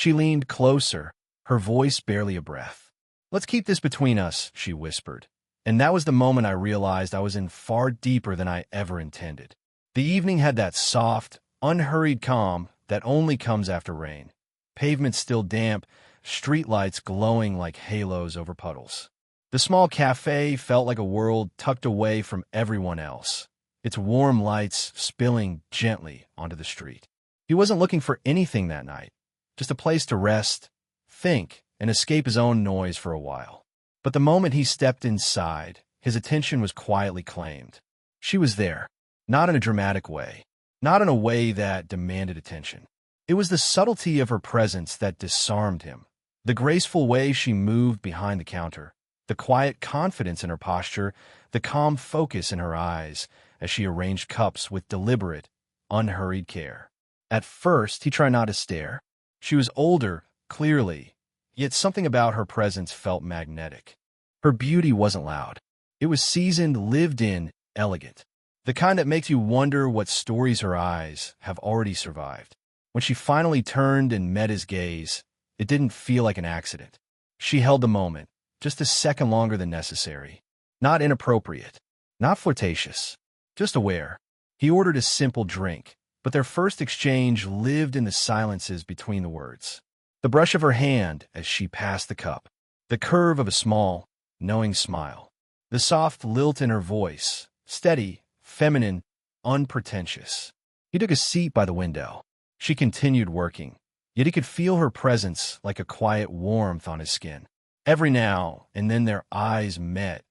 She leaned closer, her voice barely a breath. "Let's keep this between us," she whispered. And that was the moment I realized I was in far deeper than I ever intended. The evening had that soft, unhurried calm that only comes after rain. Pavement still damp, streetlights glowing like halos over puddles. The small café felt like a world tucked away from everyone else, its warm lights spilling gently onto the street. He wasn't looking for anything that night, just a place to rest, think, and escape his own noise for a while. But the moment he stepped inside, his attention was quietly claimed. She was there, not in a dramatic way, not in a way that demanded attention. It was the subtlety of her presence that disarmed him, the graceful way she moved behind the counter, the quiet confidence in her posture, the calm focus in her eyes as she arranged cups with deliberate, unhurried care. At first, he tried not to stare. She was older, clearly, yet something about her presence felt magnetic. Her beauty wasn't loud. It was seasoned, lived-in, elegant. The kind that makes you wonder what stories her eyes have already survived. When she finally turned and met his gaze, it didn't feel like an accident. She held the moment, just a second longer than necessary. Not inappropriate, not flirtatious, just aware. He ordered a simple drink, but their first exchange lived in the silences between the words. The brush of her hand as she passed the cup, the curve of a small, knowing smile, the soft lilt in her voice, steady, feminine, unpretentious. He took a seat by the window. She continued working, yet he could feel her presence like a quiet warmth on his skin. Every now and then their eyes met,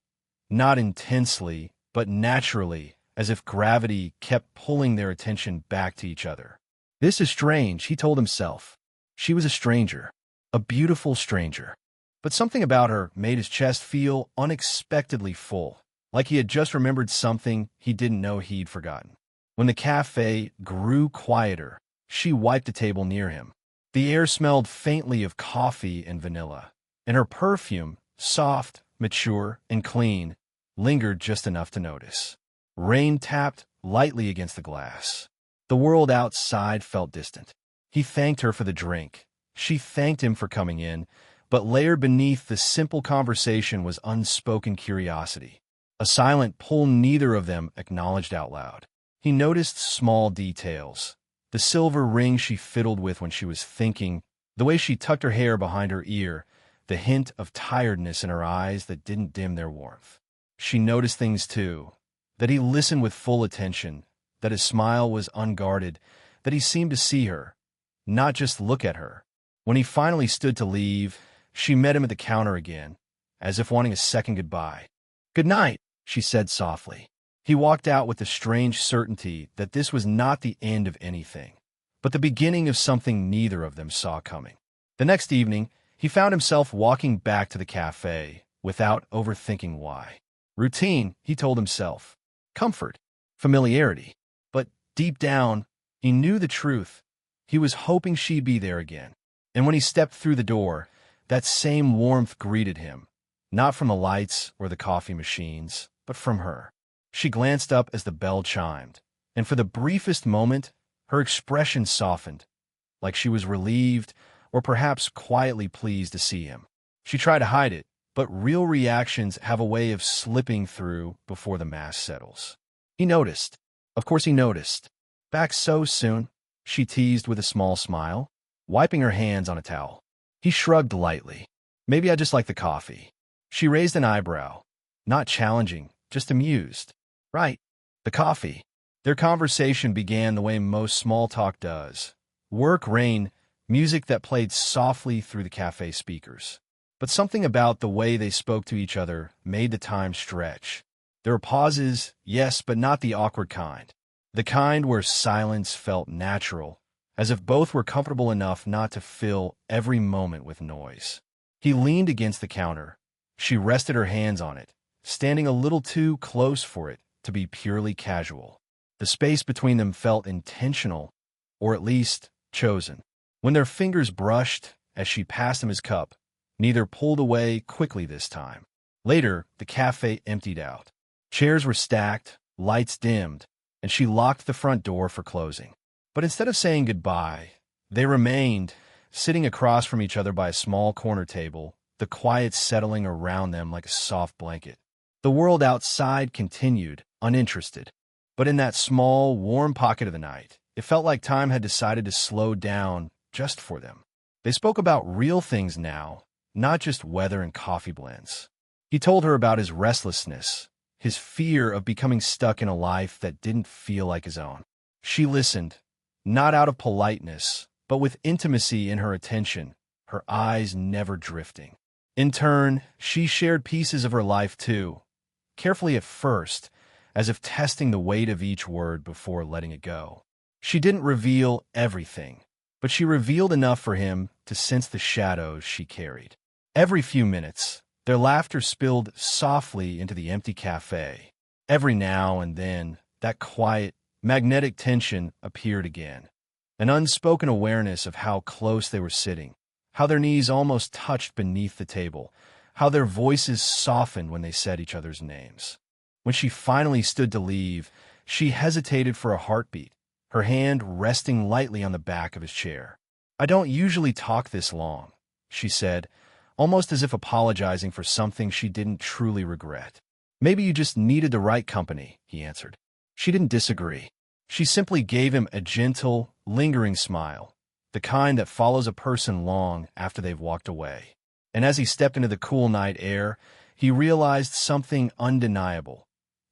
not intensely, but naturally, as if gravity kept pulling their attention back to each other. This is strange, he told himself. She was a stranger, a beautiful stranger. But something about her made his chest feel unexpectedly full, like he had just remembered something he didn't know he'd forgotten. When the cafe grew quieter, she wiped the table near him. The air smelled faintly of coffee and vanilla, and her perfume, soft, mature, and clean, lingered just enough to notice. Rain tapped lightly against the glass. The world outside felt distant. He thanked her for the drink. She thanked him for coming in, but layered beneath the simple conversation was unspoken curiosity, a silent pull neither of them acknowledged out loud. He noticed small details, the silver ring she fiddled with when she was thinking, the way she tucked her hair behind her ear, the hint of tiredness in her eyes that didn't dim their warmth. She noticed things too, that he listened with full attention, that his smile was unguarded, that he seemed to see her, not just look at her. When he finally stood to leave, she met him at the counter again, as if wanting a second goodbye. "Good night," she said softly. He walked out with the strange certainty that this was not the end of anything, but the beginning of something neither of them saw coming. The next evening, he found himself walking back to the cafe without overthinking why. Routine, he told himself. Comfort, familiarity. But deep down, he knew the truth. He was hoping she'd be there again. And when he stepped through the door, that same warmth greeted him, not from the lights or the coffee machines, but from her. She glanced up as the bell chimed, and for the briefest moment, her expression softened, like she was relieved or perhaps quietly pleased to see him. She tried to hide it, but real reactions have a way of slipping through before the mask settles. He noticed. Of course he noticed. "Back so soon?" she teased with a small smile, wiping her hands on a towel. He shrugged lightly. "Maybe I just like the coffee." She raised an eyebrow, not challenging, just amused. "Right, the coffee." Their conversation began the way most small talk does. Work, rain, music that played softly through the cafe speakers. But something about the way they spoke to each other made the time stretch. There were pauses, yes, but not the awkward kind. The kind where silence felt natural, as if both were comfortable enough not to fill every moment with noise. He leaned against the counter. She rested her hands on it, standing a little too close for it to be purely casual. The space between them felt intentional, or at least chosen. When their fingers brushed as she passed him his cup, neither pulled away quickly this time. Later, the cafe emptied out. Chairs were stacked, lights dimmed, and she locked the front door for closing. But instead of saying goodbye, they remained, sitting across from each other by a small corner table, the quiet settling around them like a soft blanket. The world outside continued, uninterested. But in that small, warm pocket of the night, it felt like time had decided to slow down just for them. They spoke about real things now, not just weather and coffee blends. He told her about his restlessness, his fear of becoming stuck in a life that didn't feel like his own. She listened, not out of politeness, but with intimacy in her attention, her eyes never drifting. In turn, she shared pieces of her life too, carefully at first, as if testing the weight of each word before letting it go. She didn't reveal everything, but she revealed enough for him to sense the shadows she carried. Every few minutes, their laughter spilled softly into the empty café. Every now and then, that quiet, magnetic tension appeared again, an unspoken awareness of how close they were sitting, how their knees almost touched beneath the table, how their voices softened when they said each other's names. When she finally stood to leave, she hesitated for a heartbeat, her hand resting lightly on the back of his chair. "I don't usually talk this long," she said, almost as if apologizing for something she didn't truly regret. "Maybe you just needed the right company," he answered. She didn't disagree. She simply gave him a gentle, lingering smile, the kind that follows a person long after they've walked away. And as he stepped into the cool night air, he realized something undeniable.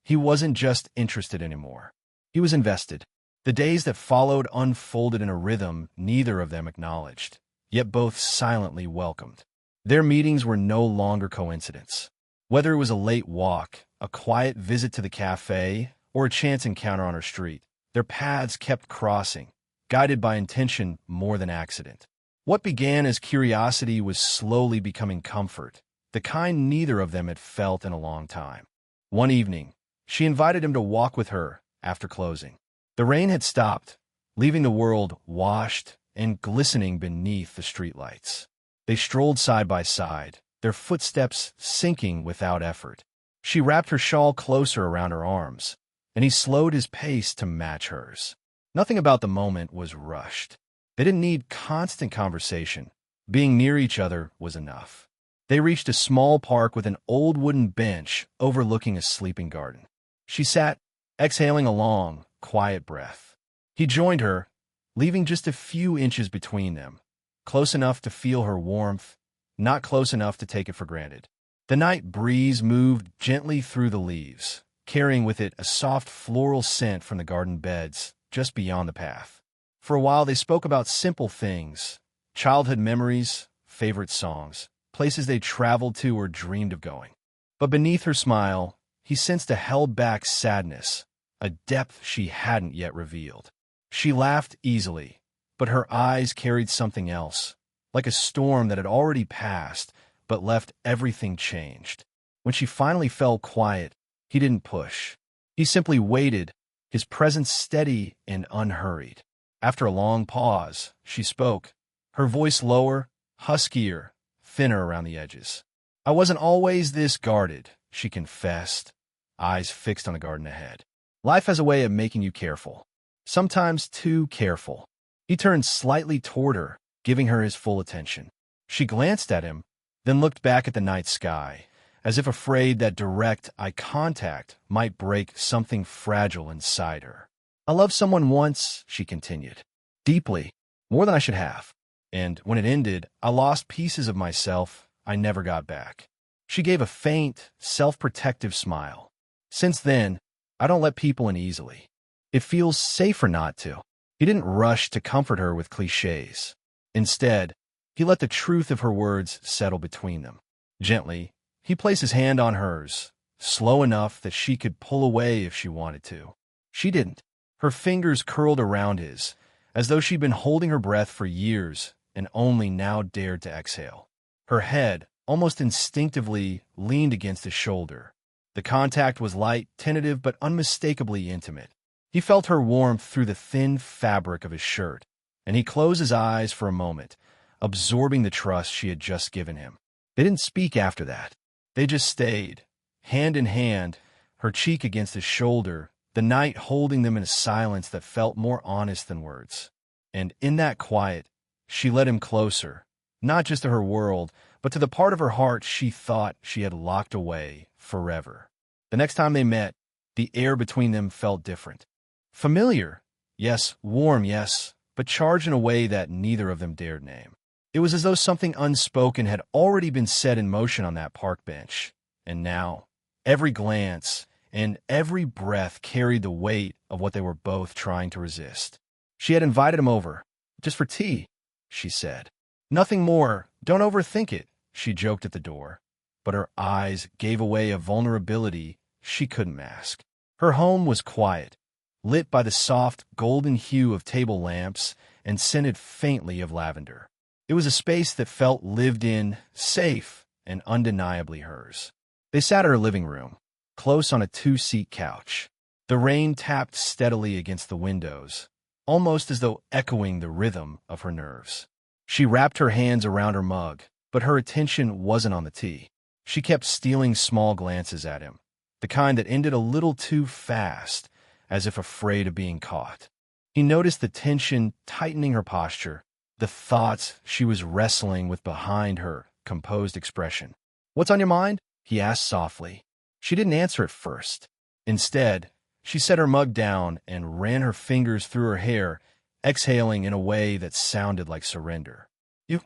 He wasn't just interested anymore. He was invested. The days that followed unfolded in a rhythm neither of them acknowledged, yet both silently welcomed. Their meetings were no longer coincidence. Whether it was a late walk, a quiet visit to the cafe, or a chance encounter on her street, their paths kept crossing, guided by intention more than accident. What began as curiosity was slowly becoming comfort, the kind neither of them had felt in a long time. One evening, she invited him to walk with her after closing. The rain had stopped, leaving the world washed and glistening beneath the streetlights. They strolled side by side, their footsteps sinking without effort. She wrapped her shawl closer around her arms, and he slowed his pace to match hers. Nothing about the moment was rushed. They didn't need constant conversation. Being near each other was enough. They reached a small park with an old wooden bench overlooking a sleeping garden. She sat, exhaling a long, quiet breath. He joined her, leaving just a few inches between them, close enough to feel her warmth, not close enough to take it for granted. The night breeze moved gently through the leaves, carrying with it a soft floral scent from the garden beds just beyond the path. For a while they spoke about simple things, childhood memories, favorite songs, places they traveled to or dreamed of going. But beneath her smile, he sensed a held-back sadness, a depth she hadn't yet revealed. She laughed easily, but her eyes carried something else, like a storm that had already passed, but left everything changed. When she finally fell quiet, he didn't push. He simply waited, his presence steady and unhurried. After a long pause, she spoke, her voice lower, huskier, thinner around the edges. "I wasn't always this guarded," she confessed, eyes fixed on the garden ahead. "Life has a way of making you careful, sometimes too careful." He turned slightly toward her, giving her his full attention. She glanced at him, then looked back at the night sky, as if afraid that direct eye contact might break something fragile inside her. "I loved someone once," she continued, "deeply, more than I should have. And when it ended, I lost pieces of myself I never got back." She gave a faint, self-protective smile. "Since then, I don't let people in easily. It feels safer not to." He didn't rush to comfort her with cliches. Instead, he let the truth of her words settle between them. Gently, he placed his hand on hers, slow enough that she could pull away if she wanted to. She didn't. Her fingers curled around his, as though she'd been holding her breath for years and only now dared to exhale. Her head, almost instinctively, leaned against his shoulder. The contact was light, tentative, but unmistakably intimate. He felt her warmth through the thin fabric of his shirt, and he closed his eyes for a moment, absorbing the trust she had just given him. They didn't speak after that. They just stayed, hand in hand, her cheek against his shoulder, the night holding them in a silence that felt more honest than words. And in that quiet, She led him closer, not just to her world, but to the part of her heart she thought she had locked away forever. The next time they met, the air between them felt different. Familiar, yes, warm, yes, but charged in a way that neither of them dared name. It was as though something unspoken had already been set in motion on that park bench, and now, every glance and every breath carried the weight of what they were both trying to resist. She had invited him over, just for tea, she said. Nothing more, don't overthink it, she joked at the door, but her eyes gave away a vulnerability she couldn't mask. Her home was quiet, lit by the soft, golden hue of table lamps and scented faintly of lavender. It was a space that felt lived in, safe, and undeniably hers. They sat at her living room, close on a two-seat couch. The rain tapped steadily against the windows, almost as though echoing the rhythm of her nerves. She wrapped her hands around her mug, but her attention wasn't on the tea. She kept stealing small glances at him, the kind that ended a little too fast, as if afraid of being caught. He noticed the tension tightening her posture, the thoughts she was wrestling with behind her composed expression. "What's on your mind?" he asked softly. She didn't answer at first. Instead, she set her mug down and ran her fingers through her hair, exhaling in a way that sounded like surrender. "You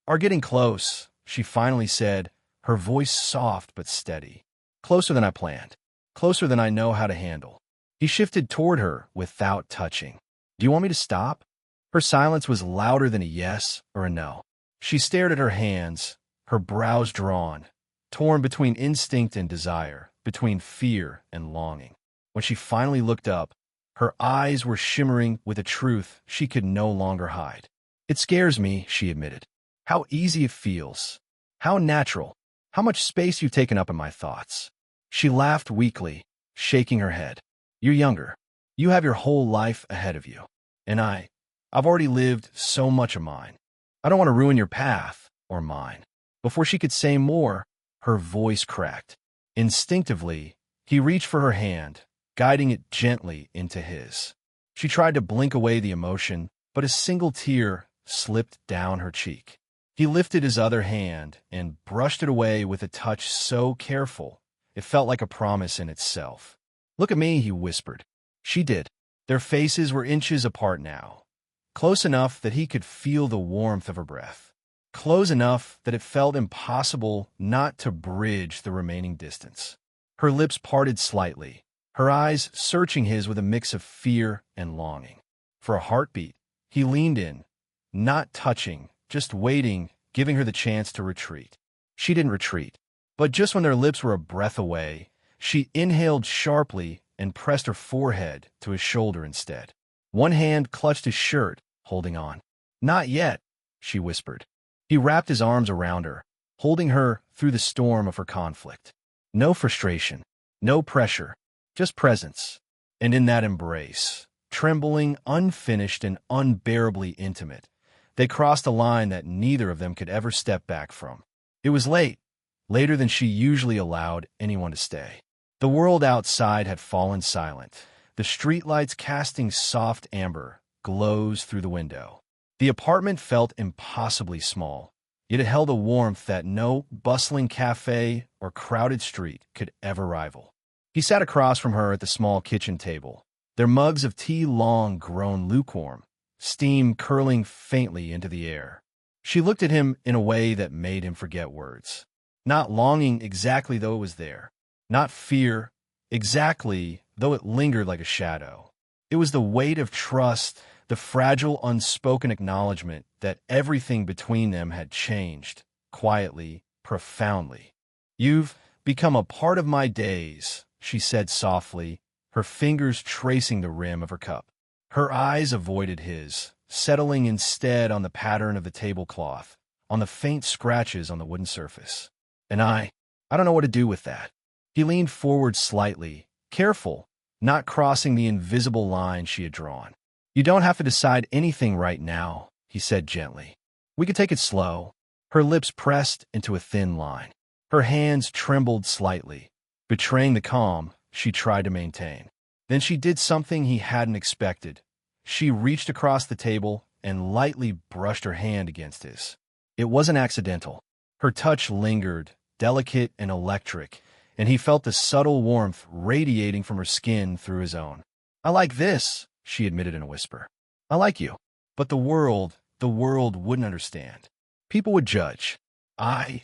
are getting close," she finally said, her voice soft but steady. "Closer than I planned. Closer than I know how to handle." He shifted toward her without touching. "Do you want me to stop?" Her silence was louder than a yes or a no. She stared at her hands, her brows drawn, torn between instinct and desire, between fear and longing. When she finally looked up, her eyes were shimmering with a truth she could no longer hide. "It scares me," she admitted. "How easy it feels. How natural. How much space you've taken up in my thoughts." She laughed weakly, shaking her head. "You're younger. You have your whole life ahead of you. And I've already lived so much of mine. I don't want to ruin your path, or mine." Before she could say more, her voice cracked. Instinctively, he reached for her hand, guiding it gently into his. She tried to blink away the emotion, but a single tear slipped down her cheek. He lifted his other hand and brushed it away with a touch so careful, it felt like a promise in itself. "Look at me," he whispered. She did. Their faces were inches apart now, close enough that he could feel the warmth of her breath, close enough that it felt impossible not to bridge the remaining distance. Her lips parted slightly, her eyes searching his with a mix of fear and longing. For a heartbeat, he leaned in, not touching, just waiting, giving her the chance to retreat. She didn't retreat, but just when their lips were a breath away, she inhaled sharply and pressed her forehead to his shoulder instead. One hand clutched his shirt, holding on. "Not yet," she whispered. He wrapped his arms around her, holding her through the storm of her conflict. No frustration, no pressure, just presence. And in that embrace, trembling, unfinished, and unbearably intimate, they crossed a line that neither of them could ever step back from. It was late, later than she usually allowed anyone to stay. The world outside had fallen silent, the streetlights casting soft amber glows through the window. The apartment felt impossibly small, yet it held a warmth that no bustling café or crowded street could ever rival. He sat across from her at the small kitchen table, their mugs of tea long grown lukewarm, steam curling faintly into the air. She looked at him in a way that made him forget words. Not longing exactly though it was there, not fear exactly though it lingered like a shadow. It was the weight of trust, the fragile, unspoken acknowledgement that everything between them had changed, quietly, profoundly. "You've become a part of my days," she said softly, her fingers tracing the rim of her cup. Her eyes avoided his, settling instead on the pattern of the tablecloth, on the faint scratches on the wooden surface. "And I don't know what to do with that." He leaned forward slightly, careful, not crossing the invisible line she had drawn. "You don't have to decide anything right now," he said gently. "We could take it slow." Her lips pressed into a thin line. Her hands trembled slightly, betraying the calm she tried to maintain. Then she did something he hadn't expected. She reached across the table and lightly brushed her hand against his. It wasn't accidental. Her touch lingered, delicate and electric, and he felt the subtle warmth radiating from her skin through his own. "I like this," she admitted in a whisper. "I like you. But the world wouldn't understand. People would judge."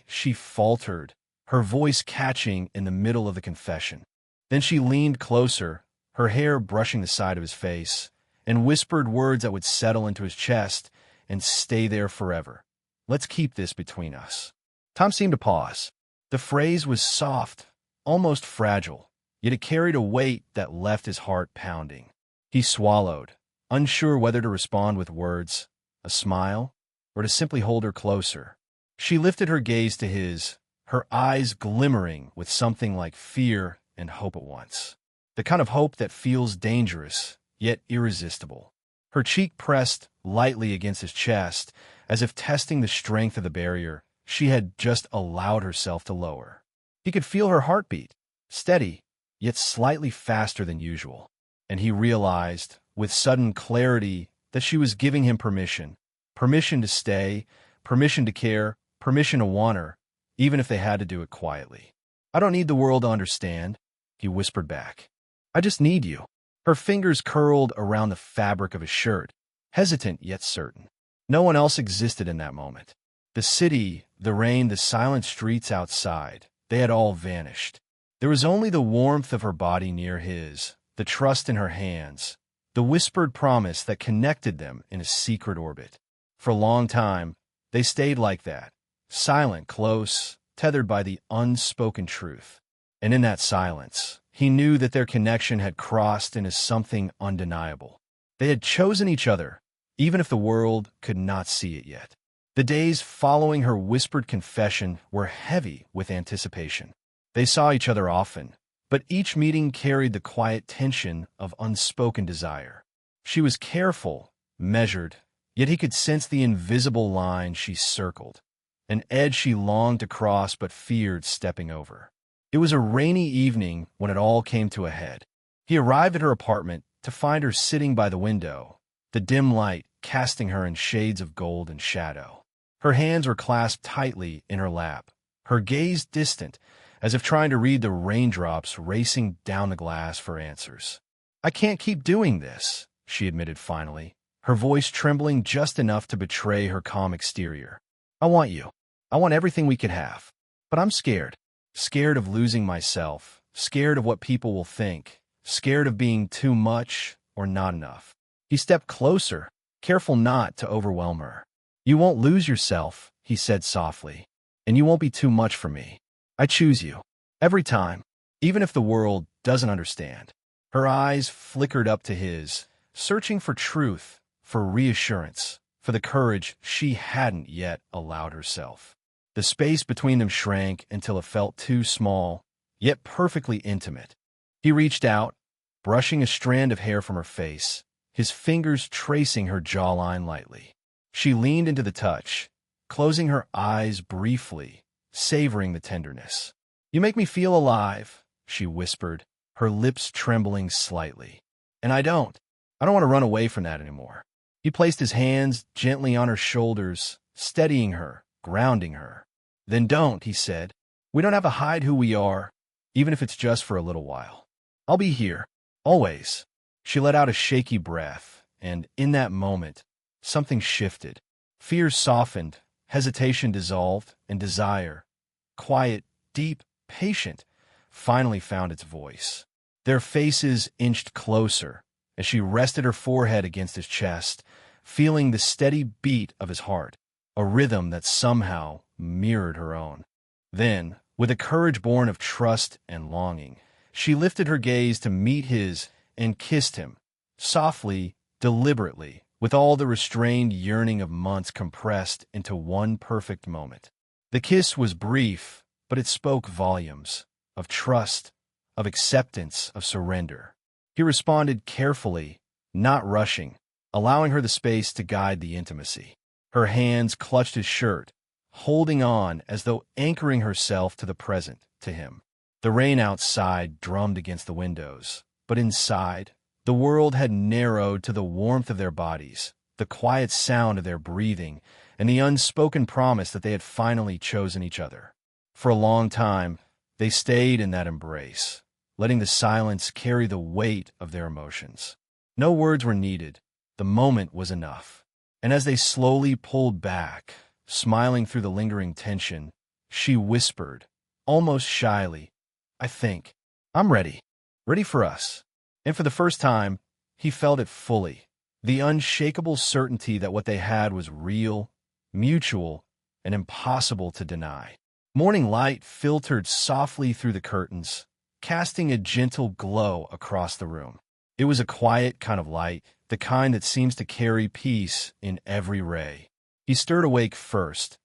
She faltered, her voice catching in the middle of the confession. Then she leaned closer, her hair brushing the side of his face, and whispered words that would settle into his chest and stay there forever. "Let's keep this between us." Tom seemed to pause. The phrase was soft, almost fragile, yet it carried a weight that left his heart pounding. He swallowed, unsure whether to respond with words, a smile, or to simply hold her closer. She lifted her gaze to his, her eyes glimmering with something like fear and hope at once. The kind of hope that feels dangerous, yet irresistible. Her cheek pressed lightly against his chest, as if testing the strength of the barrier she had just allowed herself to lower. He could feel her heartbeat, steady, yet slightly faster than usual, and he realized, with sudden clarity, that she was giving him permission. Permission to stay, permission to care, permission to want her, even if they had to do it quietly. "I don't need the world to understand," he whispered back. "I just need you." Her fingers curled around the fabric of his shirt, hesitant yet certain. No one else existed in that moment. The city, the rain, the silent streets outside, they had all vanished. There was only the warmth of her body near his, the trust in her hands, the whispered promise that connected them in a secret orbit. For a long time, they stayed like that, silent, close, tethered by the unspoken truth. And in that silence, he knew that their connection had crossed into something undeniable. They had chosen each other, even if the world could not see it yet. The days following her whispered confession were heavy with anticipation. They saw each other often, but each meeting carried the quiet tension of unspoken desire. She was careful, measured, yet he could sense the invisible line she circled, an edge she longed to cross but feared stepping over. It was a rainy evening when it all came to a head. He arrived at her apartment to find her sitting by the window, the dim light casting her in shades of gold and shadow. Her hands were clasped tightly in her lap, her gaze distant, as if trying to read the raindrops racing down the glass for answers. "I can't keep doing this," she admitted finally, her voice trembling just enough to betray her calm exterior. "I want you. I want everything we could have. But I'm scared. Scared of losing myself, scared of what people will think, scared of being too much or not enough." He stepped closer, careful not to overwhelm her. "You won't lose yourself," he said softly, "and you won't be too much for me. I choose you. Every time, even if the world doesn't understand." Her eyes flickered up to his, searching for truth, for reassurance, for the courage she hadn't yet allowed herself. The space between them shrank until it felt too small, yet perfectly intimate. He reached out, brushing a strand of hair from her face, his fingers tracing her jawline lightly. She leaned into the touch, closing her eyes briefly, savoring the tenderness. "You make me feel alive," she whispered, her lips trembling slightly. "And I don't want to run away from that anymore." He placed his hands gently on her shoulders, steadying her, grounding her. "Then don't," he said. "We don't have to hide who we are, even if it's just for a little while. I'll be here, always." She let out a shaky breath, and in that moment, something shifted. Fear softened, hesitation dissolved, and desire, quiet, deep, patient, finally found its voice. Their faces inched closer as she rested her forehead against his chest, feeling the steady beat of his heart, a rhythm that somehow mirrored her own. Then, with a courage born of trust and longing, she lifted her gaze to meet his and kissed him, softly, deliberately, with all the restrained yearning of months compressed into one perfect moment. The kiss was brief, but it spoke volumes of trust, of acceptance, of surrender. He responded carefully, not rushing, allowing her the space to guide the intimacy. Her hands clutched his shirt, holding on as though anchoring herself to the present, to him. The rain outside drummed against the windows, but inside, the world had narrowed to the warmth of their bodies, the quiet sound of their breathing, and the unspoken promise that they had finally chosen each other. For a long time, they stayed in that embrace, letting the silence carry the weight of their emotions. No words were needed. The moment was enough. And as they slowly pulled back, smiling through the lingering tension, she whispered, almost shyly, "I think I'm ready. Ready for us." And for the first time, he felt it fully. The unshakable certainty that what they had was real, mutual, and impossible to deny. Morning light filtered softly through the curtains, casting a gentle glow across the room. It was a quiet kind of light, the kind that seems to carry peace in every ray. He stirred awake first,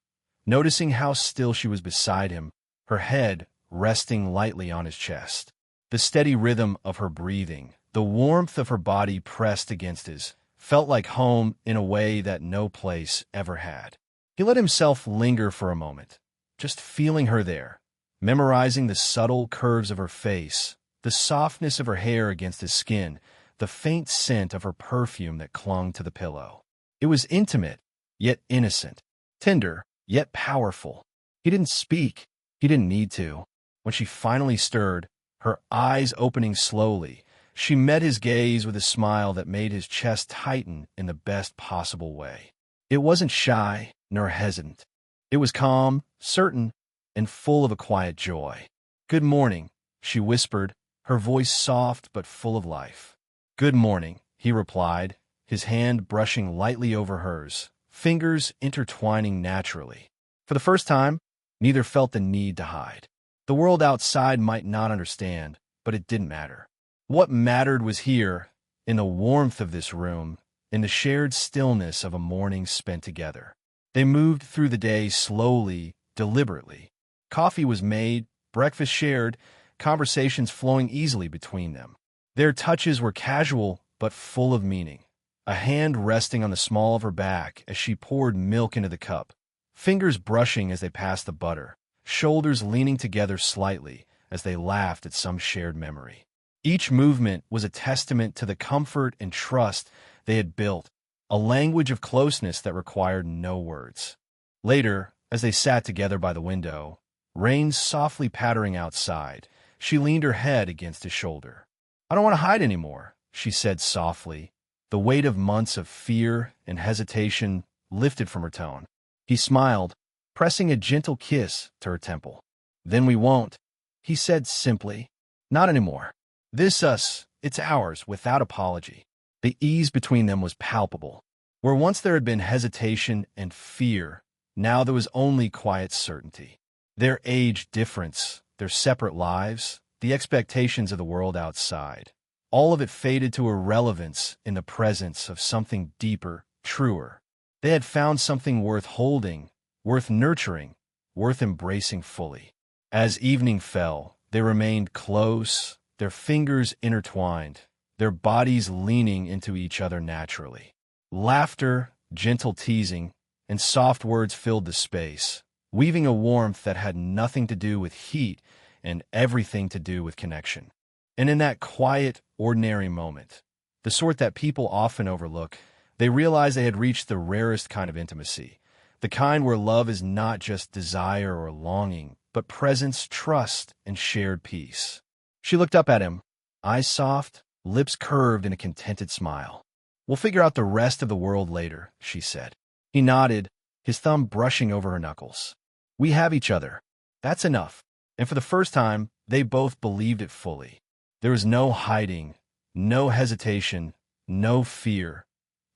noticing how still she was beside him, her head resting lightly on his chest. The steady rhythm of her breathing, the warmth of her body pressed against his, felt like home in a way that no place ever had. He let himself linger for a moment, just feeling her there, memorizing the subtle curves of her face, the softness of her hair against his skin, the faint scent of her perfume that clung to the pillow. It was intimate, yet innocent, tender, yet powerful. He didn't speak. He didn't need to. When she finally stirred, her eyes opening slowly, she met his gaze with a smile that made his chest tighten in the best possible way. It wasn't shy nor hesitant. It was calm, certain, and full of a quiet joy. "Good morning," she whispered, her voice soft but full of life. "Good morning," he replied, his hand brushing lightly over hers, fingers intertwining naturally. For the first time, neither felt the need to hide. The world outside might not understand, but it didn't matter. What mattered was here, in the warmth of this room, in the shared stillness of a morning spent together. They moved through the day slowly, deliberately. Coffee was made, breakfast shared, conversations flowing easily between them. Their touches were casual but full of meaning. A hand resting on the small of her back as she poured milk into the cup, fingers brushing as they passed the butter, shoulders leaning together slightly as they laughed at some shared memory. Each movement was a testament to the comfort and trust they had built, a language of closeness that required no words. Later, as they sat together by the window, rain softly pattering outside, she leaned her head against his shoulder. "I don't want to hide anymore," she said softly, the weight of months of fear and hesitation lifted from her tone. He smiled, pressing a gentle kiss to her temple. "Then we won't," he said simply. "Not anymore. This us, it's ours, without apology." The ease between them was palpable. Where once there had been hesitation and fear, now there was only quiet certainty. Their age difference, their separate lives, the expectations of the world outside, all of it faded to irrelevance in the presence of something deeper, truer. They had found something worth holding, worth nurturing, worth embracing fully. As evening fell, they remained close, their fingers intertwined, their bodies leaning into each other naturally. Laughter, gentle teasing, and soft words filled the space, weaving a warmth that had nothing to do with heat and everything to do with connection. And in that quiet, ordinary moment, the sort that people often overlook, they realized they had reached the rarest kind of intimacy, the kind where love is not just desire or longing, but presence, trust, and shared peace. She looked up at him, eyes soft, lips curved in a contented smile. "We'll figure out the rest of the world later," she said. He nodded, his thumb brushing over her knuckles. "We have each other. That's enough." And for the first time, they both believed it fully. There was no hiding, no hesitation, no fear,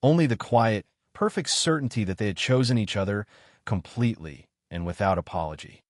only the quiet, perfect certainty that they had chosen each other completely and without apology.